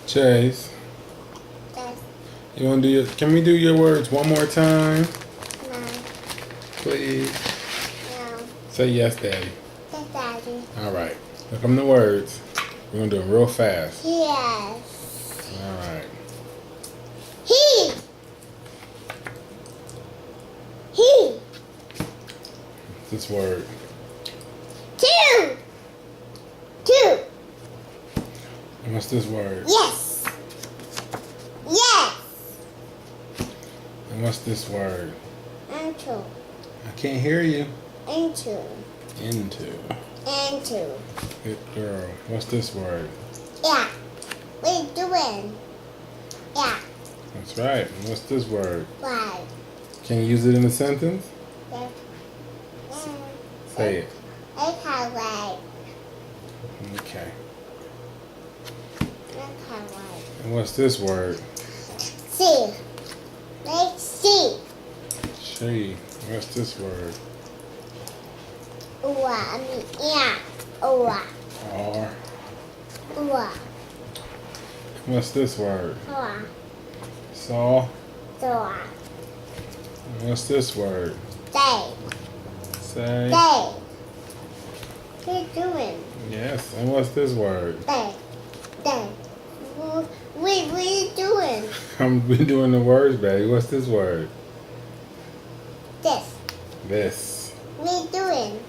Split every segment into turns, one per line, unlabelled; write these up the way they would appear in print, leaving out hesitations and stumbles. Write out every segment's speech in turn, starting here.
Chase,
Yes.
you want to do your? Can we do your words one more time,
No.
please?
No.
Say yes, Daddy.
Yes, Daddy.
All right. Look them the words. We're gonna do it real fast.
Yes.
All right.
He. He.
This word.
Two. Two.
And what's this word?
Yes. Yes.
And what's this word?
And two.
I can't hear you.
And two.
Into.
And two.
Good girl. What's this word?
Yeah. What are you doing? Yeah.
That's right. And what's this word?
Why?
Can you use it in a sentence?
Yes.
Say it.
Okay, wait.
Okay.
Okay, wait.
And what's this word?
See. Let's see.
She. What's this word?
I mean, yeah. Ooh.
R.
Ooh.
What's this word?
Ooh.
Saw.
So,
And what's this word?
they.
Say.
They. What are you doing?
Yes. And what's this word?
They. They. Wait, what are you doing?
I'm been doing the words, baby. What's this word?
This.
This.
What are you doing?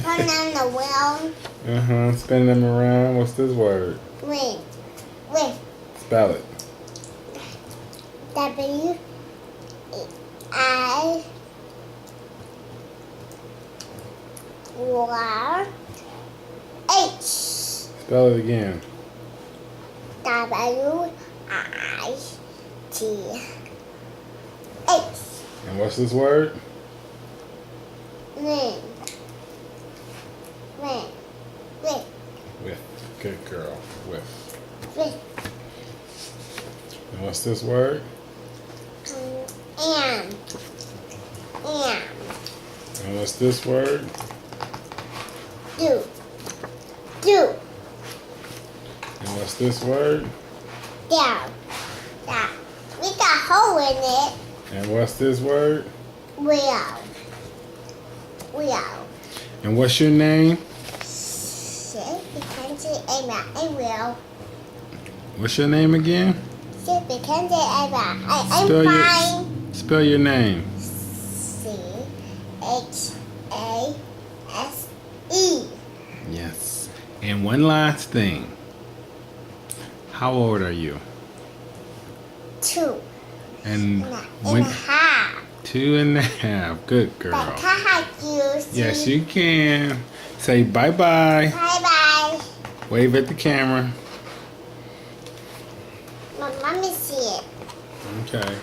Turn on the wheel.
Spin them around. What's this word?
Wait. Wait.
Spell it.
W. I. R. H.
Spell it again.
W. I. T. H.
And what's this word?
Win. Win. Win.
With. Good girl. With.
Win.
And what's this word?
And. And.
And what's this word?
Do. Do.
And what's this word?
Down. Down. We got a hole in it.
And what's this word?
Wheel. Wheel.
And what's your name?
Shit, because I will.
What's your name again?
Shit, because I'm
Spell
fine.
Spell your name.
C-H-A-S-E.
Yes. And one last thing. How old are you?
2
And
and
when
a half.
2.5. Good girl.
But can you see?
Yes, you can. Say bye-bye.
Bye-bye.
Wave at the camera.
Let me see it.
Okay.